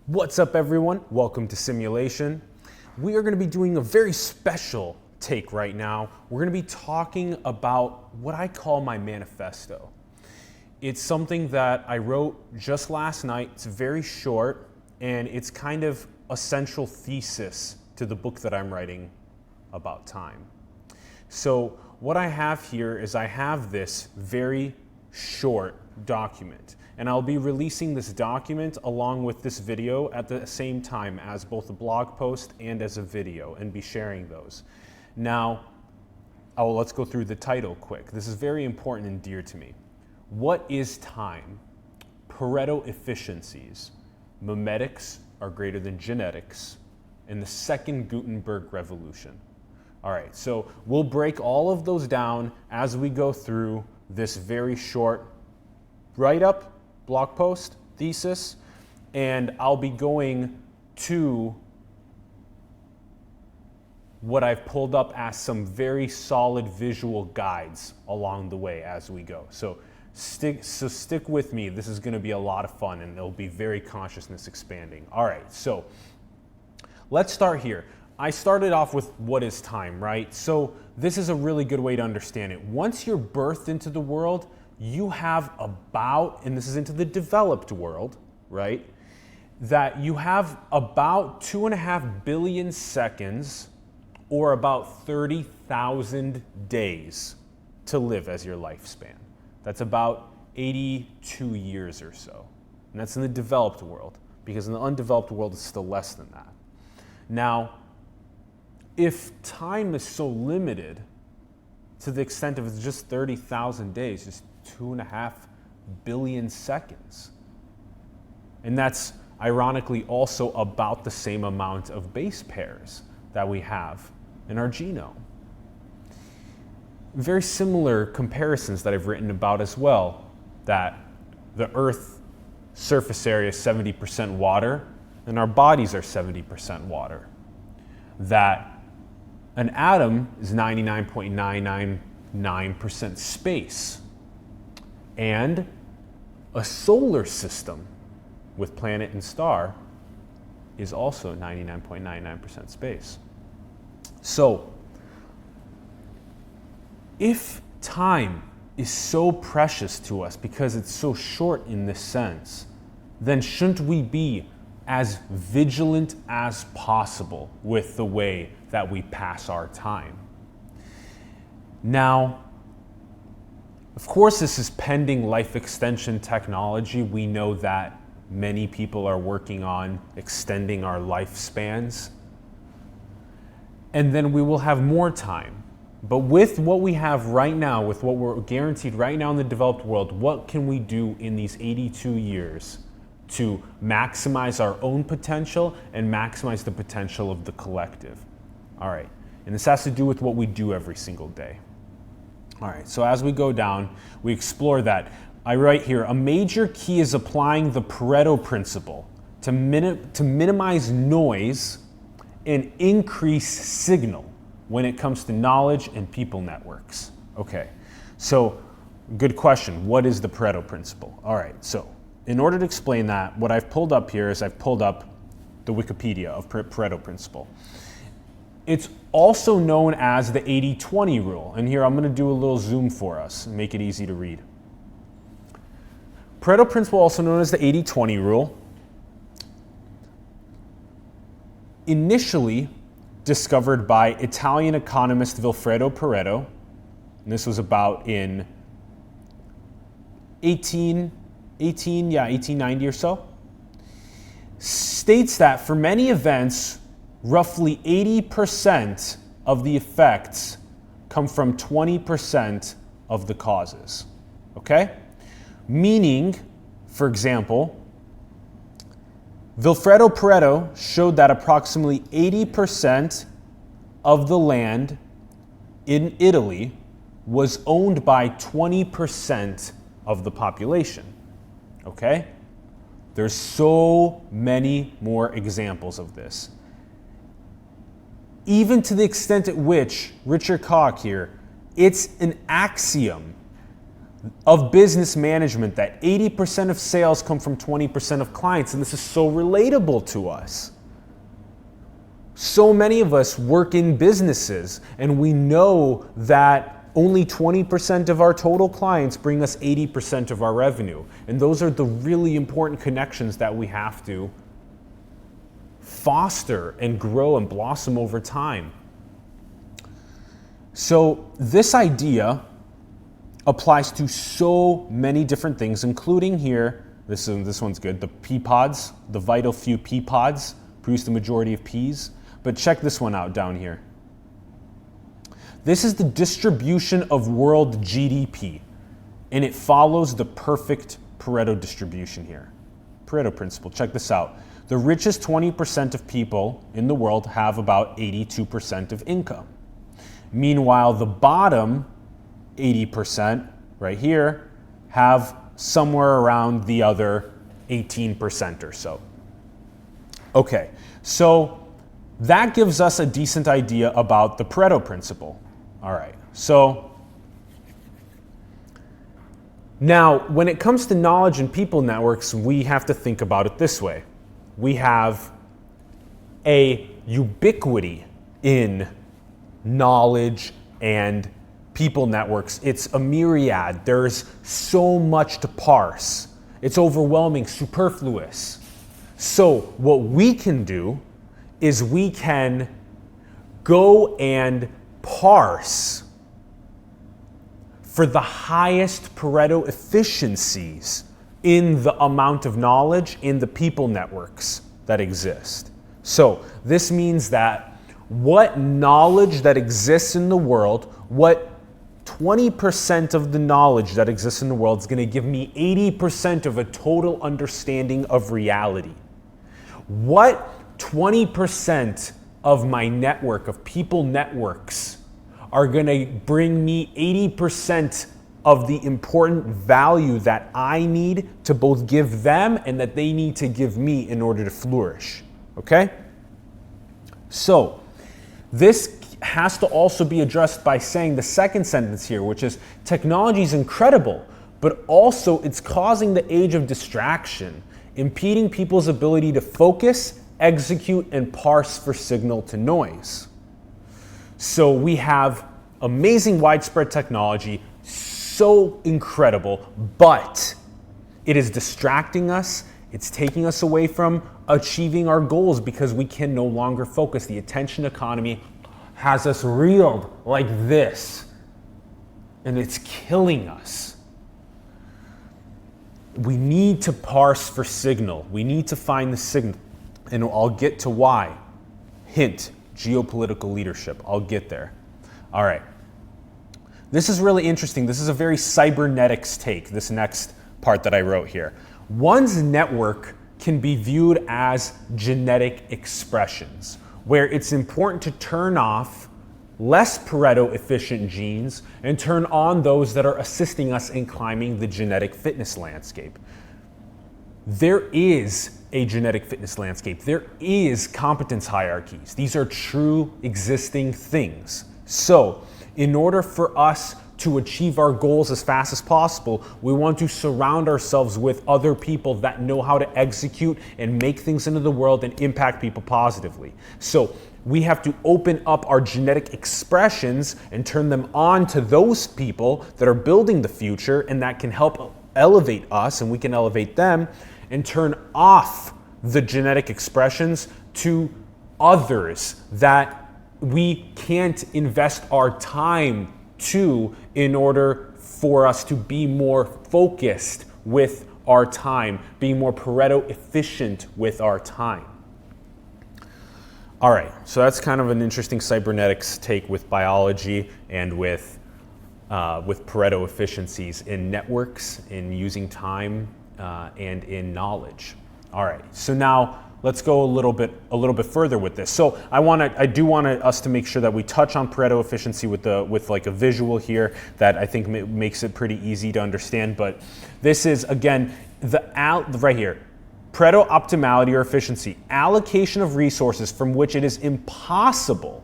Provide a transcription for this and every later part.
What's up, everyone? Welcome to Simulation. We are going to be doing a very special take right now. We're going to be talking about what I call my manifesto. It's something that I wrote just last night. It's very short, and it's kind of a central thesis to the book that I'm writing about time. So what I have here is I have this very short document, and I'll be releasing this document along with this video at the same time as both a blog post and as a video, and be sharing those. Now, let's go through the title quick. This is very important and dear to me. What is time? Pareto efficiencies. Memetics are greater than genetics. And the second Gutenberg Revolution. All right, so we'll break all of those down as we go through this very short write-up, blog post, thesis, and I'll be going to what I've pulled up as some very solid visual guides along the way as we go. So stick with me. This is going to be a lot of fun, and it'll be very consciousness expanding. All right, so let's start here. I started off with what is time, right? So this is a really good way to understand it. Once you're birthed into the world, you have about, and this is into the developed world, right? That you have about 2.5 billion seconds or about 30,000 days to live as your lifespan. That's about 82 years or so. And that's in the developed world, because in the undeveloped world, it's still less than that. Now, if time is so limited to the extent of it's just 30,000 days, just 2.5 billion seconds. And that's ironically also about the same amount of base pairs that we have in our genome. Very similar comparisons that I've written about as well, that the Earth surface area is 70% water and our bodies are 70% water. That an atom is 99.999% space. And a solar system with planet and star is also 99.99% space. So, if time is so precious to us because it's so short in this sense, then shouldn't we be as vigilant as possible with the way that we pass our time? Now, of course, this is pending life extension technology. We know that many people are working on extending our lifespans. And then we will have more time. But with what we have right now, with what we're guaranteed right now in the developed world, what can we do in these 82 years to maximize our own potential and maximize the potential of the collective? All right, and this has to do with what we do every single day. All right, so as we go down, we explore that. I write here, a major key is applying the Pareto Principle to minimize noise and increase signal when it comes to knowledge and people networks. Okay, so good question. What is the Pareto Principle? All right, so in order to explain that, what I've pulled up here is I've pulled up the Wikipedia of Pareto Principle. It's also known as the 80-20 rule. And here I'm going to do a little zoom for us and make it easy to read. Pareto Principle, also known as the 80-20 rule, initially discovered by Italian economist Vilfredo Pareto, and this was about in 1890 or so, states that for many events, roughly 80% of the effects come from 20% of the causes, okay? Meaning, for example, Vilfredo Pareto showed that approximately 80% of the land in Italy was owned by 20% of the population, okay? There's so many more examples of this. Even to the extent at which, Richard Koch here, it's an axiom of business management that 80% of sales come from 20% of clients, and this is so relatable to us. So many of us work in businesses, and we know that only 20% of our total clients bring us 80% of our revenue. And those are the really important connections that we have to foster and grow and blossom over time. So this idea applies to so many different things, including here, this one's good, the pea pods, the vital few pea pods produce the majority of peas. But check this one out down here. This is the distribution of world GDP, and it follows the perfect Pareto distribution here. Pareto Principle, check this out. The richest 20% of people in the world have about 82% of income. Meanwhile, the bottom 80% right here have somewhere around the other 18% or so. Okay, so that gives us a decent idea about the Pareto Principle. All right, so now when it comes to knowledge and people networks, we have to think about it this way. We have a ubiquity in knowledge and people networks. It's a myriad. There's so much to parse. It's overwhelming, superfluous. So what we can do is we can go and parse for the highest Pareto efficiencies in the amount of knowledge in the people networks that exist. So this means that what knowledge that exists in the world, what 20% of the knowledge that exists in the world is going to give me 80% of a total understanding of reality. What 20% of my network, of people networks, are going to bring me 80% of the important value that I need to both give them and that they need to give me in order to flourish. Okay? So, this has to also be addressed by saying the second sentence here, which is technology is incredible, but also it's causing the age of distraction, impeding people's ability to focus, execute, and parse for signal to noise. So we have amazing widespread technology, so incredible, but it is distracting us. It's taking us away from achieving our goals because we can no longer focus. The attention economy has us reeled like this, and it's killing us. We need to parse for signal. We need to find the signal, and I'll get to why. Hint, geopolitical leadership. I'll get there. All right. This is really interesting. This is a very cybernetics take, this next part that I wrote here. One's network can be viewed as genetic expressions, where it's important to turn off less Pareto efficient genes and turn on those that are assisting us in climbing the genetic fitness landscape. There is a genetic fitness landscape. There is competence hierarchies. These are true existing things. So, in order for us to achieve our goals as fast as possible, we want to surround ourselves with other people that know how to execute and make things into the world and impact people positively. So we have to open up our genetic expressions and turn them on to those people that are building the future and that can help elevate us, and we can elevate them, and turn off the genetic expressions to others that we can't invest our time to in order for us to be more focused with our time, being more Pareto efficient with our time. All right, so that's kind of an interesting cybernetics take with biology and with Pareto efficiencies in networks, in using time, and in knowledge. All right, so now let's go a little bit further with this. So I do want us to make sure that we touch on Pareto efficiency with like a visual here that I think makes it pretty easy to understand. But this is again right here, Pareto optimality or efficiency, allocation of resources from which it is impossible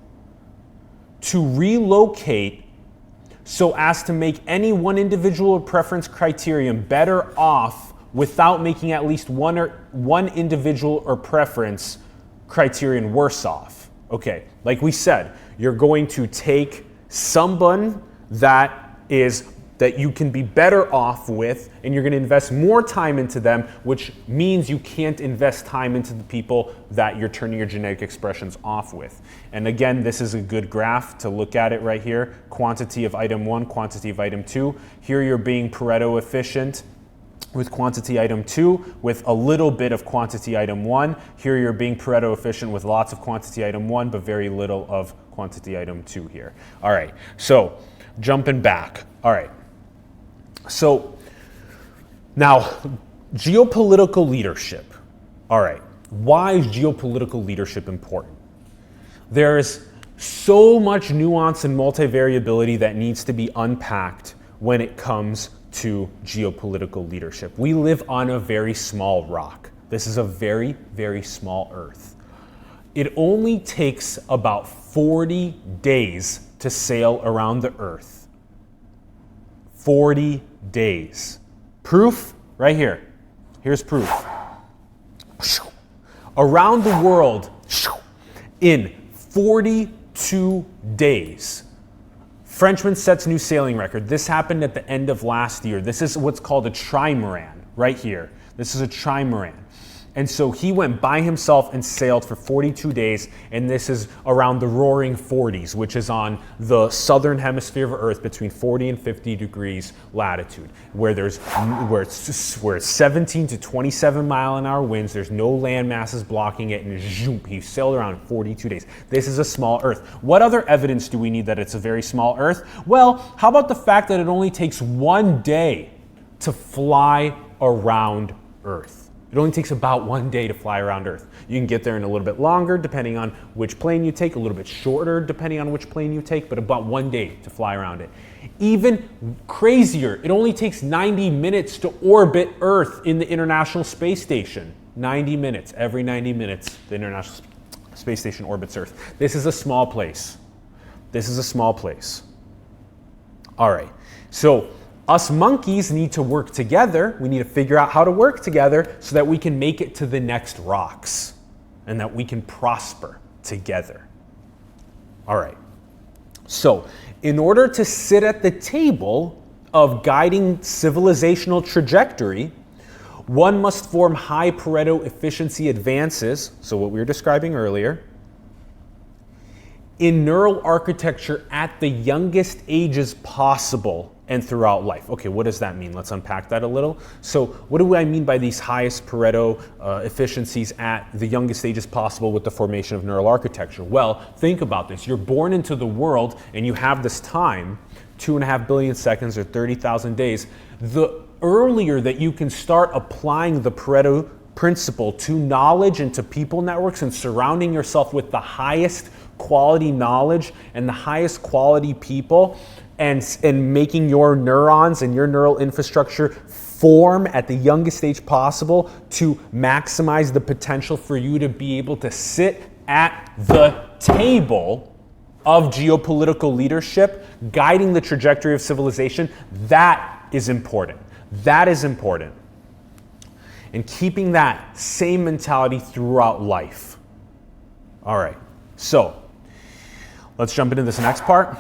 to relocate so as to make any one individual or preference criterion better off without making at least one individual or preference criterion worse off. Okay, like we said, you're going to take someone that you can be better off with, and you're going to invest more time into them, which means you can't invest time into the people that you're turning your genetic expressions off with. And again, this is a good graph to look at it right here. Quantity of item 1, quantity of item 2. Here you're being Pareto efficient with quantity item 2 with a little bit of quantity item 1. Here you're being Pareto efficient with lots of quantity item 1 but very little of quantity item 2 here. All right, so jumping back. All right, so now geopolitical leadership. All right, why is geopolitical leadership important? There's so much nuance and multivariability that needs to be unpacked when it comes to geopolitical leadership. We live on a very small rock. This is a very, very small Earth. It only takes about 40 days to sail around the Earth. 40 days. Proof right here. Here's proof. Around the world in 42 days. Frenchman sets new sailing record. This happened at the end of last year. This is what's called a trimaran right here. This is a trimaran. And so he went by himself and sailed for 42 days, and this is around the roaring 40s, which is on the southern hemisphere of Earth between 40 and 50 degrees latitude, where it's 17 to 27 mile an hour winds, there's no land masses blocking it, and zoom, he sailed around 42 days. This is a small Earth. What other evidence do we need that it's a very small Earth? Well, how about the fact that it only takes 1 day to fly around Earth? It only takes about 1 day to fly around Earth. You can get there in a little bit longer depending on which plane you take, a little bit shorter depending on which plane you take, but about 1 day to fly around it. Even crazier, it only takes 90 minutes to orbit Earth in the International Space Station. 90 minutes. Every 90 minutes, the International Space Station orbits Earth. This is a small place. This is a small place. All right, so us monkeys need to work together. We need to figure out how to work together so that we can make it to the next rocks and that we can prosper together. All right. So, in order to sit at the table of guiding civilizational trajectory, one must form high Pareto efficiency advances, so what we were describing earlier, in neural architecture at the youngest ages possible and throughout life. Okay, what does that mean? Let's unpack that a little. So what do I mean by these highest Pareto efficiencies at the youngest ages possible with the formation of neural architecture? Well, think about this. You're born into the world and you have this time, 2.5 billion seconds or 30,000 days. The earlier that you can start applying the Pareto Principle to knowledge and to people networks and surrounding yourself with the highest quality knowledge and the highest quality people, and making your neurons and your neural infrastructure form at the youngest stage possible to maximize the potential for you to be able to sit at the table of geopolitical leadership, guiding the trajectory of civilization. That is important. That is important. And keeping that same mentality throughout life. All right, so let's jump into this next part.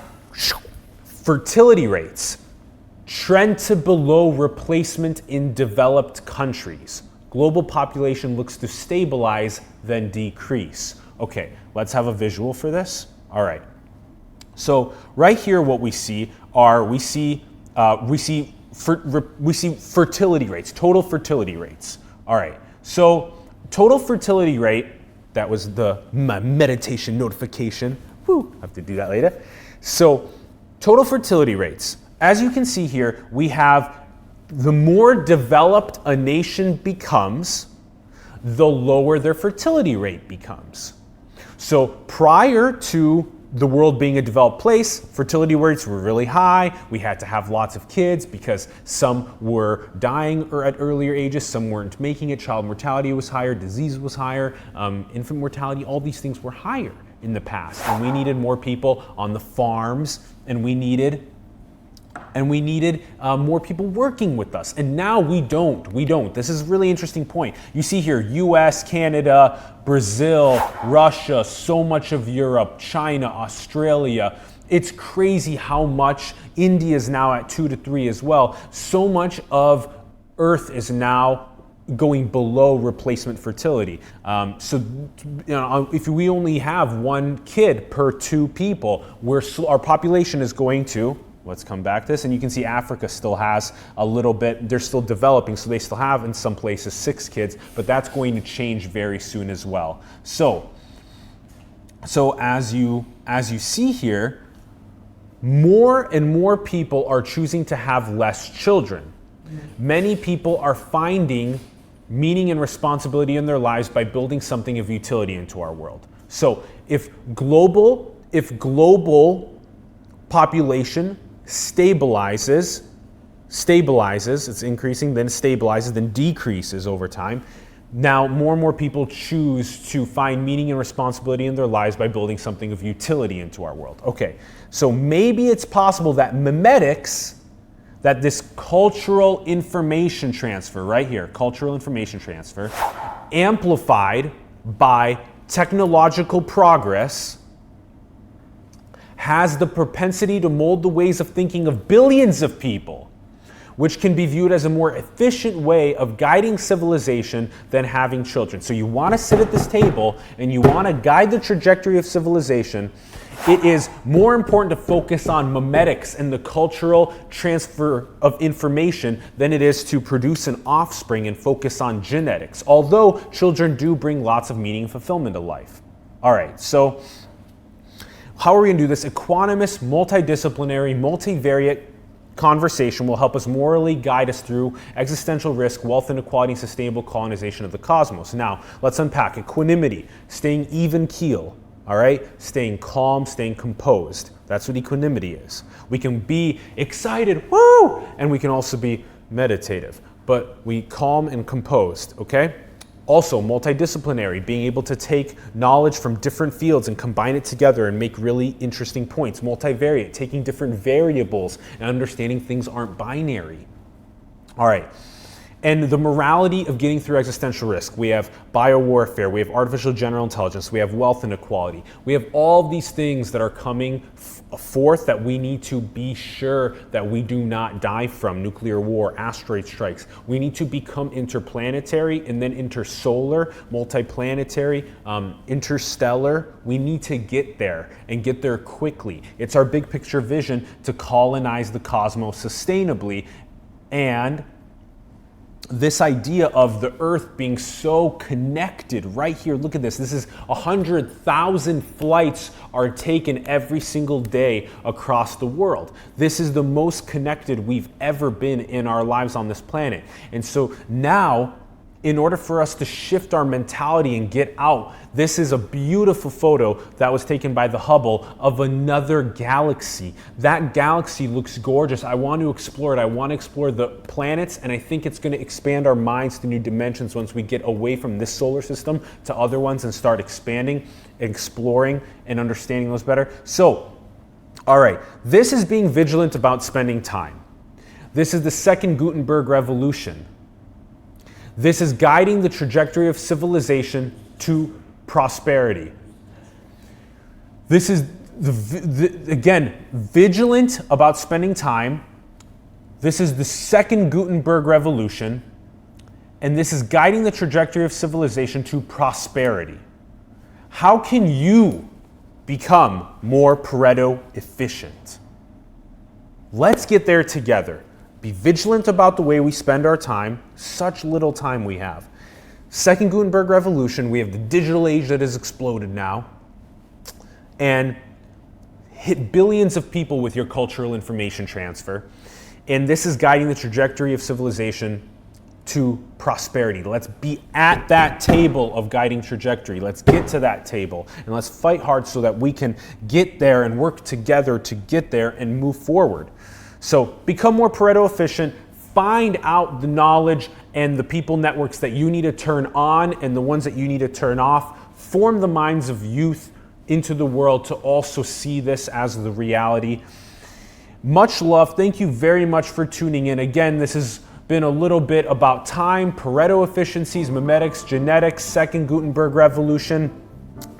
Fertility rates trend to below replacement in developed countries. Global population looks to stabilize, then decrease. Okay, let's have a visual for this. All right. So right here, what we see are we see fertility rates, total fertility rates. All right. So total fertility rate. That was my meditation notification. Woo, have to do that later. So total fertility rates. As you can see here, we have the more developed a nation becomes, the lower their fertility rate becomes. So prior to the world being a developed place, fertility rates were really high. We had to have lots of kids because some were dying or at earlier ages, some weren't making it. Child mortality was higher, disease was higher, infant mortality, all these things were higher in the past. And we needed more people on the farms, and we needed and we needed more people working with us. And now we don't. This is a really interesting point. You see here, US, Canada, Brazil, Russia, so much of Europe, China, Australia. It's crazy how much. India is now at 2 to 3 as well. So much of Earth is now going below replacement fertility. If we only have 1 kid per 2 people, our population is going to, let's come back to this, and you can see Africa still has a little bit, they're still developing, so they still have in some places 6 kids, but that's going to change very soon as well. So as you see here, more and more people are choosing to have less children. Many people are finding meaning and responsibility in their lives by building something of utility into our world. So if global population stabilizes, it's increasing, then stabilizes, then decreases over time. Now more and more people choose to find meaning and responsibility in their lives by building something of utility into our world. Okay, so maybe it's possible that memetics, that this cultural information transfer, right here, cultural information transfer, amplified by technological progress, has the propensity to mold the ways of thinking of billions of people, which can be viewed as a more efficient way of guiding civilization than having children. So you want to sit at this table and you want to guide the trajectory of civilization. It is more important to focus on memetics and the cultural transfer of information than it is to produce an offspring and focus on genetics, although children do bring lots of meaning and fulfillment to life. All right, so how are we going to do this? Equanimous, multidisciplinary, multivariate conversation will help us morally guide us through existential risk, wealth inequality, and sustainable colonization of the cosmos. Now, let's unpack equanimity, staying even keel. All right, staying calm, staying composed. That's what equanimity is. We can be excited, woo, and we can also be meditative, but we calm and composed, okay? Also, multidisciplinary, being able to take knowledge from different fields and combine it together and make really interesting points. Multivariate, taking different variables and understanding things aren't binary. All right. And the morality of getting through existential risk. We have biowarfare, we have artificial general intelligence, we have wealth inequality. We have all these things that are coming forth that we need to be sure that we do not die from. Nuclear war, asteroid strikes. We need to become interplanetary and then intersolar, multiplanetary, interstellar. We need to get there and get there quickly. It's our big picture vision to colonize the cosmos sustainably. And this idea of the Earth being so connected right here, look at this. This is 100,000 flights are taken every single day across the world. This is the most connected we've ever been in our lives on this planet. And so now, in order for us to shift our mentality and get out, this is a beautiful photo that was taken by the Hubble of another galaxy. That galaxy looks gorgeous. I want to explore it. I want to explore the planets, and I think it's going to expand our minds to new dimensions once we get away from this solar system to other ones and start expanding, exploring, and understanding those better. So, all right, this is being vigilant about spending time. This is the second Gutenberg Revolution. This is guiding the trajectory of civilization to prosperity. This is, again, vigilant about spending time. This is the second Gutenberg Revolution, and this is guiding the trajectory of civilization to prosperity. How can you become more Pareto efficient? Let's get there together. Be vigilant about the way we spend our time. Such little time we have. Second Gutenberg Revolution, we have the digital age that has exploded now. And hit billions of people with your cultural information transfer. And this is guiding the trajectory of civilization to prosperity. Let's be at that table of guiding trajectory. Let's get to that table. And let's fight hard so that we can get there and work together to get there and move forward. So become more Pareto efficient, find out the knowledge and the people networks that you need to turn on and the ones that you need to turn off. Form the minds of youth into the world to also see this as the reality. Much love. Thank you very much for tuning in. Again, this has been a little bit about time, Pareto efficiencies, memetics, genetics, second Gutenberg Revolution.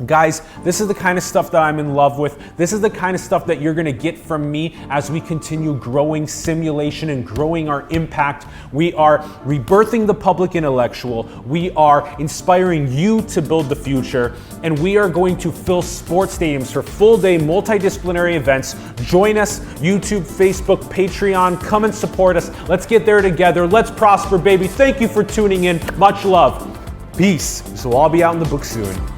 Guys, this is the kind of stuff that I'm in love with. This is the kind of stuff that you're going to get from me as we continue growing simulation and growing our impact. We are rebirthing the public intellectual. We are inspiring you to build the future. And we are going to fill sports stadiums for full-day multidisciplinary events. Join us, YouTube, Facebook, Patreon. Come and support us. Let's get there together. Let's prosper, baby. Thank you for tuning in. Much love. Peace. So I'll be out in the book soon.